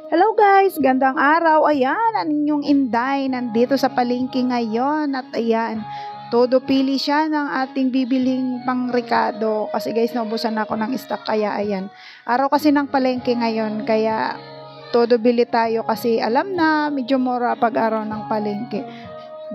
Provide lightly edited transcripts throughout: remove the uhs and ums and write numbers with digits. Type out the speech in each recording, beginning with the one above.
Hello guys, gandang araw. Ayan, ang inyong Inday nandito sa palengke ngayon at ayan, todo pili siya ng ating bibiling pangrekado kasi guys naubusan ako ng stock kaya ayan. Araw kasi ng palengke ngayon kaya todo bili tayo kasi alam na medyo mura pag araw ng palengke.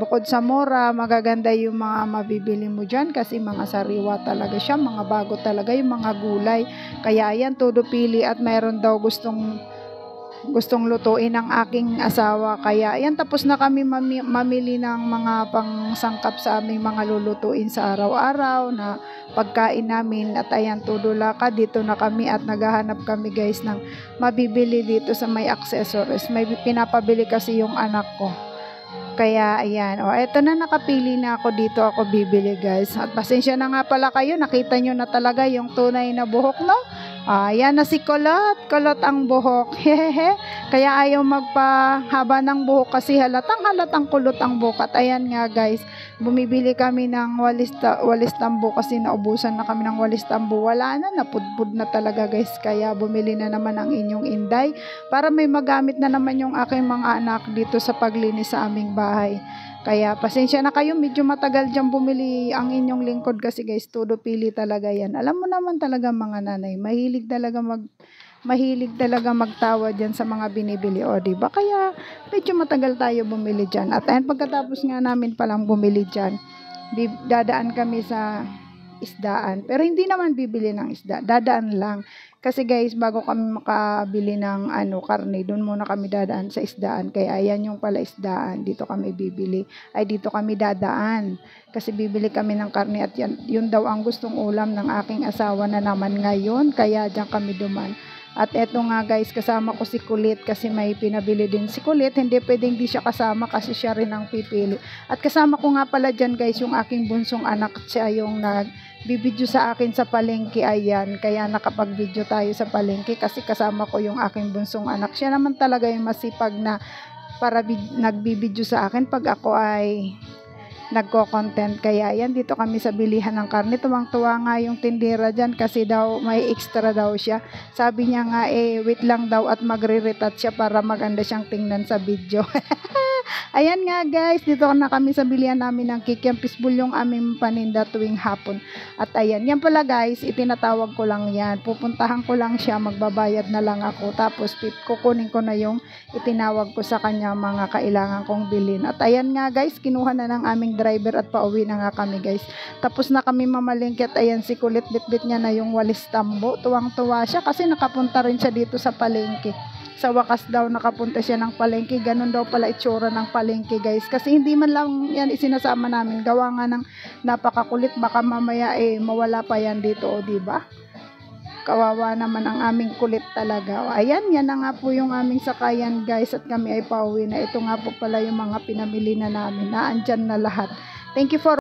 Bukod sa mura, magaganda yung mga mabibili mo dyan kasi mga sariwa talaga siya, mga bago talaga yung mga gulay. Kaya ayan, todo pili at mayroon daw gustong lutuin ng aking asawa. Kaya ayan, tapos na kami mamili ng mga pangsangkap sa aming mga lulutuin sa araw-araw na pagkain namin. At ayan, todo lakad dito na kami at naghahanap kami guys ng mabibili dito sa may accessories. May pinapabili kasi yung anak ko. Kaya ayan, eto na, nakapili na ako dito, ako bibili guys. At pasensya na nga pala kayo, nakita nyo na talaga yung tunay na buhok, no? Ayan na si kulot ang buhok. Hehehe. Kaya ayaw magpahaba ng buhok kasi halatang kulot ang buhok. At ayan nga guys, bumibili kami ng walis tambo kasi naubusan na kami ng walis tambo. Wala na, napudpud na talaga guys. Kaya bumili na naman ang inyong Inday para may magamit na naman yung aking mga anak dito sa paglinis sa aming bahay. Kaya pasensya na kayo, medyo matagal dyan bumili ang inyong lingkod kasi guys, todo pili talaga yan. Alam mo naman talaga mga nanay, mahilig talaga magtawa dyan sa mga binibili, o diba? Kaya medyo matagal tayo bumili dyan. At ayun, pagkatapos nga namin palang bumili dyan, dadaan kami sa isdaan. Pero hindi naman bibili ng isda, dadaan lang. Kasi guys, bago kami makabili ng karne, doon muna kami dadaan sa isdaan. Kaya ayan yung pala isdaan, dito kami bibili. Ay, dito kami dadaan. Kasi bibili kami ng karne at yun daw ang gustong ulam ng aking asawa na naman ngayon. Kaya diyan kami duman. At eto nga guys, kasama ko si Kulit kasi may pinabili din si Kulit. Hindi pwedeng di siya kasama kasi siya rin ang pipili. At kasama ko nga pala dyan guys yung aking bunsong anak. Siya yung nagbibideo sa akin sa palengke. Ayan, kaya nakapag-video tayo sa palengke kasi kasama ko yung aking bunsong anak. Siya naman talaga yung masipag na para nagbibideo sa akin pag ako ay nagko-content. Kaya yan, dito kami sa bilihan ng karne. Tuwang-tuwa nga yung tindera dyan kasi daw may extra daw siya. Sabi niya nga wait lang daw at magre-retouch siya para maganda siyang tingnan sa video. Ayan nga guys, dito na kami sa bilihan namin ng kikiam fishbowl, yung aming paninda tuwing hapon. At ayan, yan pala guys, itinatawag ko lang yan. Pupuntahan ko lang siya, magbabayad na lang ako. Tapos kukunin ko na yung itinawag ko sa kanya mga kailangan kong bilhin. At ayan nga guys, kinuha na ng aming driver at pauwi na nga kami guys. Tapos na kami mamalingki at ayan si Kulit, bitbit niya na yung walis tambo. Tuwang-tuwa siya kasi nakapunta rin siya dito sa palengke. Sa wakas daw nakapunta siya ng palengke. Ganun daw pala itsura ng palengke guys. Kasi hindi man lang yan isinasama namin. Gawa nga ng napakakulit. Baka mamaya mawala pa yan dito, o diba? Kawawa naman ang aming kulit talaga. Ayan, yan na nga po yung aming sakayan guys. At kami ay pauwi na. Ito nga po pala yung mga pinamili na namin. Naandyan na lahat. Thank you for